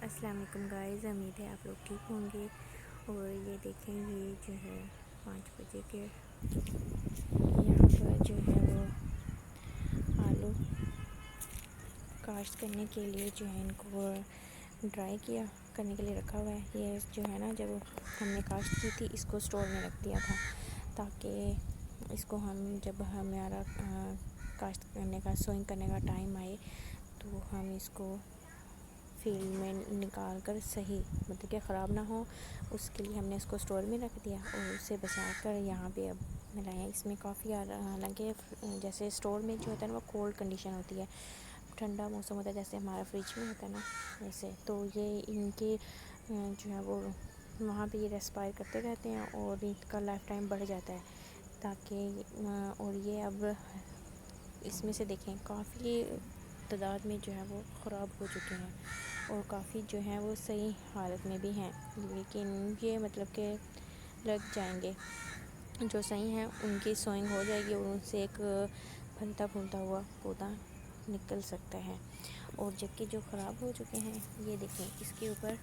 السلام علیکم گائز، امید ہے آپ لوگ ٹھیک ہوں گے۔ اور یہ دیکھیں، یہ جو ہے 5 بجے کے یہاں پر جو ہے وہ آلو کاشت کرنے کے لیے جو ہے ان کو ڈرائی کیا کرنے کے لیے رکھا ہوا ہے۔ یہ جو ہے نا، جب ہم نے کاشت کی تھی اس کو اسٹور میں رکھ دیا تھا تاکہ اس کو جب ہمارا کاشت کرنے کا سوئنگ کرنے کا ٹائم آئے تو ہم اس کو فیلڈ میں نکال کر صحیح مطلب کہ خراب نہ ہو، اس کے لیے ہم نے اس کو اسٹور میں رکھ دیا اور اسے بچا کر یہاں پہ اب ملایا۔ اس میں کافی حالانکہ جیسے اسٹور میں جو ہوتا ہے نا وہ کولڈ کنڈیشن ہوتی ہے، ٹھنڈا موسم ہوتا ہے جیسے ہمارا فریج میں ہوتا ہے نا ویسے، تو یہ ان کے جو ہے وہ وہاں پہ یہ ریسپائر کرتے رہتے ہیں اور ان کا لائف ٹائم بڑھ جاتا ہے تاکہ اور یہ اب اس میں سے دیکھیں کافی تعداد میں جو ہے وہ خراب ہو چکے ہیں اور کافی جو ہیں وہ صحیح حالت میں بھی ہیں، لیکن یہ مطلب کہ لگ جائیں گے۔ جو صحیح ہیں ان کی سوئنگ ہو جائے گی اور ان سے ایک پھلتا پھولتا ہوا پودا نکل سکتا ہے۔ اور جبکہ جو خراب ہو چکے ہیں یہ دیکھیں، اس کے اوپر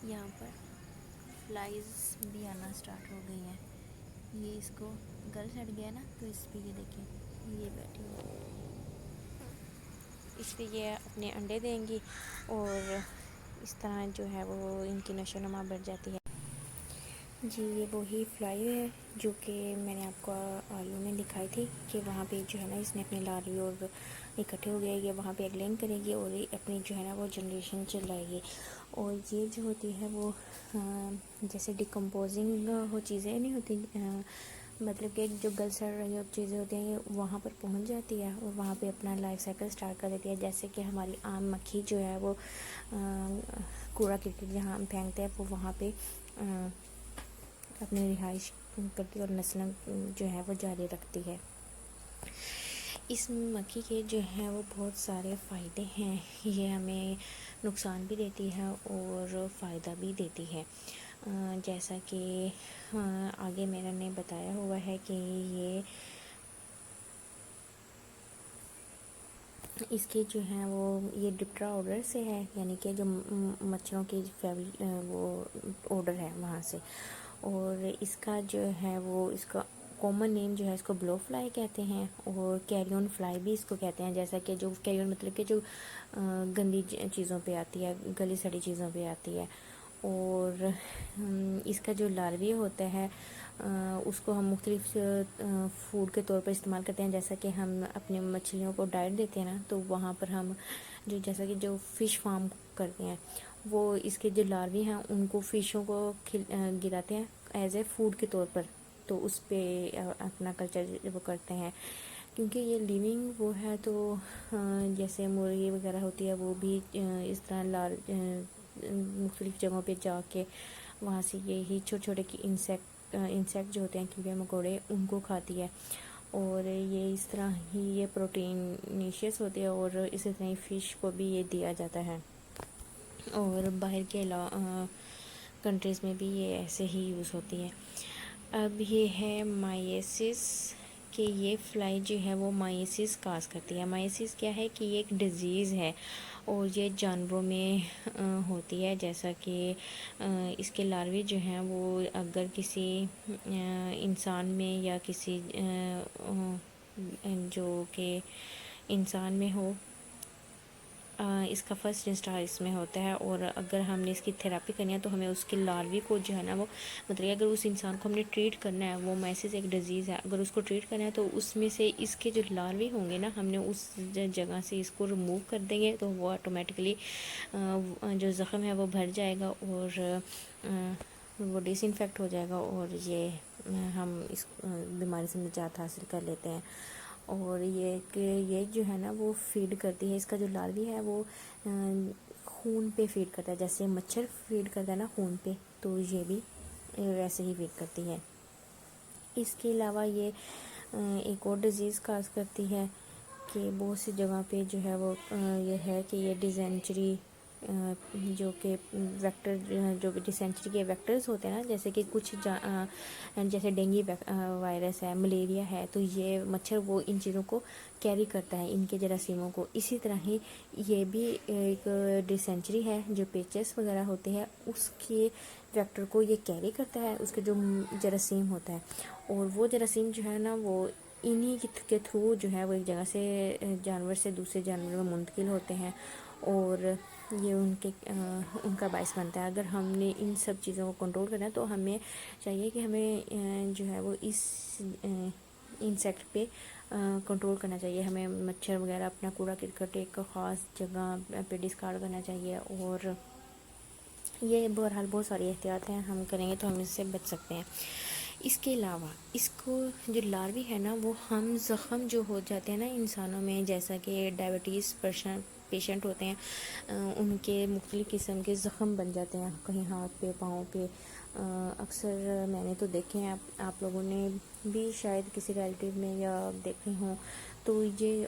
یہاں پر فلائز بھی آنا سٹارٹ ہو گئی ہیں۔ یہ اس کو گل سڑ گیا نا تو اس پہ یہ دیکھیں یہ بیٹھی ہوئی، اس پہ یہ اپنے انڈے دیں گی اور اس طرح جو ہے وہ ان کی نشو و نما بڑھ جاتی ہے۔ جی یہ وہی فلائی ہے جو کہ میں نے آپ کو آلو میں دکھائی تھی کہ وہاں پہ جو ہے نا اس نے اپنے لاروی اور اکٹھے ہو گئے، یہ وہاں پہ ایگ لینگ کرے گی اور اپنی جو ہے نا وہ جنریشن چلائے گی۔ اور یہ جو ہوتی ہے وہ جیسے ڈیکمپوزنگ ہو چیزیں نہیں ہوتی، مطلب کہ جو گل سڑ رہی چیزیں ہوتی ہیں یہ وہاں پر پہنچ جاتی ہے اور وہاں پہ اپنا لائف سائیکل سٹارٹ کر دیتی ہے۔ جیسے کہ ہماری عام مکھی جو ہے وہ کوڑا کرکٹ جہاں ہم پھینکتے ہیں وہ وہاں پہ اپنی رہائش کرتی ہے اور نسلیں جو ہے وہ جاری رکھتی ہے۔ اس مکھی کے جو ہیں وہ بہت سارے فائدے ہیں، یہ ہمیں نقصان بھی دیتی ہے اور فائدہ بھی دیتی ہے۔ جیسا کہ آگے میرا نے بتایا ہوا ہے کہ اس کے جو ہیں وہ یہ ڈپٹرا آرڈر سے ہے، یعنی کہ جو مچھروں کی وہ آرڈر ہے وہاں سے، اور اس کا جو ہے وہ اس کا کامن نیم جو ہے اس کو بلو فلائی کہتے ہیں اور کیریون فلائی بھی اس کو کہتے ہیں۔ جیسا کہ جو کیریون مطلب کہ جو گندی چیزوں پہ آتی ہے، گلی سڑی چیزوں پہ آتی ہے، اور اس کا جو لاروی ہوتا ہے اس کو ہم مختلف فوڈ کے طور پر استعمال کرتے ہیں۔ جیسا کہ ہم اپنے مچھلیوں کو ڈائٹ دیتے ہیں نا تو وہاں پر ہم جیسا کہ جو فش فارم کرتے ہیں وہ اس کے جو لاروی ہیں ان کو فشوں کو گراتے ہیں ایز اے فوڈ کے طور پر، تو اس پہ اپنا کلچر وہ کرتے ہیں کیونکہ یہ لیونگ وہ ہے۔ تو جیسے مرغی وغیرہ ہوتی ہے وہ بھی اس طرح مختلف جگہوں پہ جا کے وہاں سے یہی چھوٹے چھوٹے انسیکٹ جو ہوتے ہیں کیڑے مکوڑے ان کو کھاتی ہے، اور یہ اس طرح ہی یہ پروٹینیشیس ہوتے ہیں اور اسی طرح ہی فش کو بھی یہ دیا جاتا ہے، اور باہر کے کنٹریز میں بھی یہ ایسے ہی یوز ہوتی ہے۔ اب یہ ہے مائسیس، کہ یہ فلائی جو ہے وہ مائسیس کاز کرتی ہے۔ مائسیس کیا ہے کہ یہ ایک ڈیزیز ہے اور یہ جانوروں میں ہوتی ہے، جیسا کہ اس کے لاروی جو ہیں وہ اگر کسی انسان میں یا کسی جو کہ انسان میں ہو، اس کا فرسٹ انسٹار اس میں ہوتا ہے، اور اگر ہم نے اس کی تھراپی کرنی ہے تو ہمیں اس کے لاروی کو جو ہے نا وہ مطلب اگر اس انسان کو ہم نے ٹریٹ کرنا ہے، وہ مائسیس ایک ڈیزیز ہے، اگر اس کو ٹریٹ کرنا ہے تو اس میں سے اس کے جو لاروی ہوں گے نا ہم نے اس جگہ سے اس کو ریموو کر دیں گے تو وہ آٹومیٹکلی جو زخم ہے وہ بھر جائے گا اور وہ ڈس انفیکٹ ہو جائے گا اور یہ ہم اس بیماری سے نجات حاصل کر لیتے ہیں۔ اور یہ جو ہے نا وہ فیڈ کرتی ہے، اس کا جو لاروی ہے وہ خون پہ فیڈ کرتا ہے، جیسے مچھر فیڈ کرتا ہے نا خون پہ، تو یہ بھی ویسے ہی فیڈ کرتی ہے۔ اس کے علاوہ یہ ایک اور ڈیزیز کاز کرتی ہے کہ بہت سی جگہ پہ جو ہے وہ یہ ہے کہ یہ ڈیزینٹری جو کہ ویکٹر جو ڈیسینٹری کے ویکٹرز ہوتے ہیں نا، جیسے کہ کچھ جیسے ڈینگی وائرس ہے، ملیریا ہے، تو یہ مچھر وہ ان چیزوں کو کیری کرتا ہے، ان کے جراثیموں کو. اسی طرح ہی یہ بھی ایک ڈیسینٹری ہے جو پیچس وغیرہ ہوتے ہیں، اس کے ویکٹر کو یہ کیری کرتا ہے، اس کے جو جراثیم ہوتا ہے. اور وہ جراثیم جو ہے نا وہ انہی کے تھرو جو ہے وہ ایک جگہ سے جانور سے دوسرے جانور میں منتقل ہوتے ہیں، اور یہ ان کا باعث بنتا ہے. اگر ہم نے ان سب چیزوں کو کنٹرول کرنا ہے تو ہمیں چاہیے کہ ہمیں جو ہے وہ اس انسیکٹ پہ کنٹرول کرنا چاہیے. ہمیں مچھر وغیرہ اپنا کوڑا کرکٹ ایک خاص جگہ پہ ڈسکارڈ کرنا چاہیے. اور یہ بہرحال بہت ساری احتیاط ہیں، ہم کریں گے تو ہم اس سے بچ سکتے ہیں. اس کے علاوہ اس کو جو لاروی ہے نا، وہ ہم زخم جو ہو جاتے ہیں نا انسانوں میں، جیسا کہ ڈائبٹیز پیشنٹ ہوتے ہیں، ان کے مختلف قسم کے زخم بن جاتے ہیں کہیں ہاتھ پہ، پاؤں پہ. اکثر میں نے تو دیکھے ہیں، آپ لوگوں نے بھی شاید کسی ریلیٹیو میں یا دیکھے ہوں. تو یہ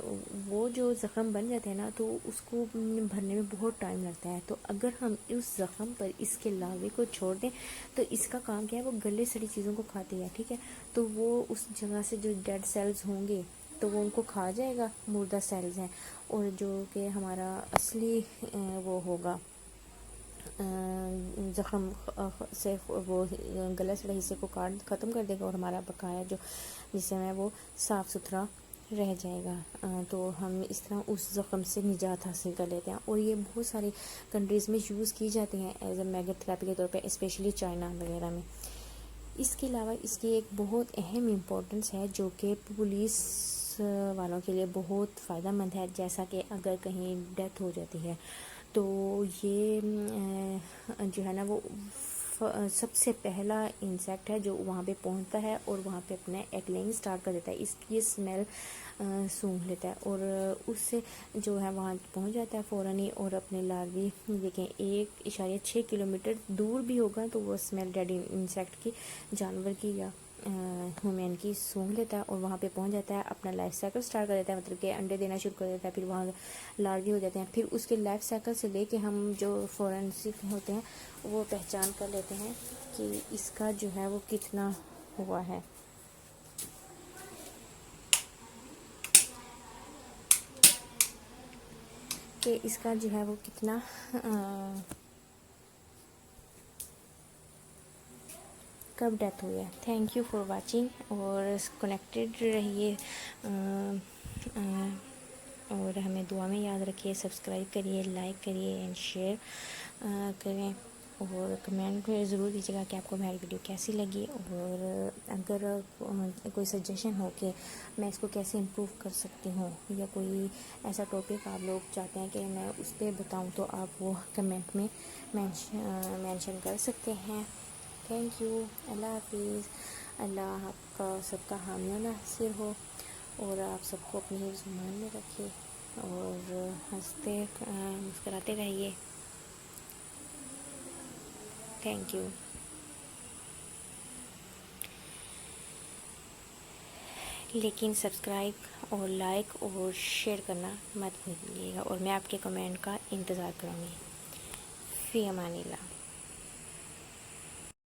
وہ جو زخم بن جاتے ہیں نا، تو اس کو بھرنے میں بہت ٹائم لگتا ہے. تو اگر ہم اس زخم پر اس کے لاروے کو چھوڑ دیں تو اس کا کام کیا ہے، وہ گلے سڑی چیزوں کو کھاتی ہے. ٹھیک ہے، تو وہ اس جگہ سے جو ڈیڈ سیلز ہوں گے تو وہ ان کو کھا جائے گا، مردہ سیلز ہیں. اور جو کہ ہمارا اصلی وہ ہوگا زخم سے وہ گلا سڑے حصے کو ختم کر دے گا، اور ہمارا بقایا جو جسم ہے وہ صاف ستھرا رہ جائے گا. تو ہم اس طرح اس زخم سے نجات حاصل کر لیتے ہیں. اور یہ بہت ساری کنٹریز میں یوز کی جاتی ہیں ایز اے میگا تھراپی کے طور پہ، اسپیشلی چائنا وغیرہ میں. اس کے علاوہ اس کی ایک بہت اہم امپورٹنس ہے جو کہ پولیس والوں کے لیے بہت فائدہ مند ہے. جیسا کہ اگر کہیں ڈیتھ ہو جاتی ہے تو یہ جو ہے نا وہ سب سے پہلا انسیکٹ ہے جو وہاں پہ پہنچتا ہے اور وہاں پہ اپنے ایگلنگ سٹارٹ کر دیتا ہے. اس کی اسمیل سونگھ لیتا ہے اور اس سے جو ہے وہاں پہنچ جاتا ہے فوراً ہی، اور اپنے لاروی دیکھیں 1.6 کلومیٹر دور بھی ہوگا تو وہ اسمیل ڈیڈ انسیکٹ کی، جانور کی یا ہیومن کی سونگھ لیتا ہے اور وہاں پہ پہنچ جاتا ہے، اپنا لائف سائیکل سٹارٹ کر دیتا ہے، مطلب کہ انڈے دینا شروع کر دیتا ہے. پھر وہاں لاروی ہو جاتے ہیں. پھر اس کے لائف سائیکل سے لے کے ہم جو فورینسک ہوتے ہیں وہ پہچان کر لیتے ہیں کہ اس کا جو ہے وہ کتنا ہوا ہے. کہ اس کا جو ہے وہ کتنا کب ڈیتھ ہوئی ہے. تھینک یو فار واچنگ، اور کنیکٹیڈ رہیے، اور ہمیں دعا میں یاد رکھیے. سبسکرائب کریے، لائک کریے اینڈ شیئر کریں، اور کمنٹ میں ضرور دیجیے گا کہ آپ کو ہماری ویڈیو کیسی لگی. اور اگر کوئی سجیشن ہو کہ میں اس کو کیسے امپروو کر سکتی ہوں، یا کوئی ایسا ٹاپک آپ لوگ چاہتے ہیں کہ میں اس پہ بتاؤں، تو آپ وہ کمنٹ میں مینشن کر سکتے ہیں. Thank you. اللہ حافظ. اللہ آپ کا سب کا حامی و ناصر ہو، اور آپ سب کو اپنی حفظ ایمان میں رکھے، اور ہنستے مسکراتے رہیے. Thank you. لیکن سبسکرائب اور لائک اور شیئر کرنا مت بھولیے گا، اور میں آپ کے کمنٹ کا انتظار کروں گی. فی امان اللہ.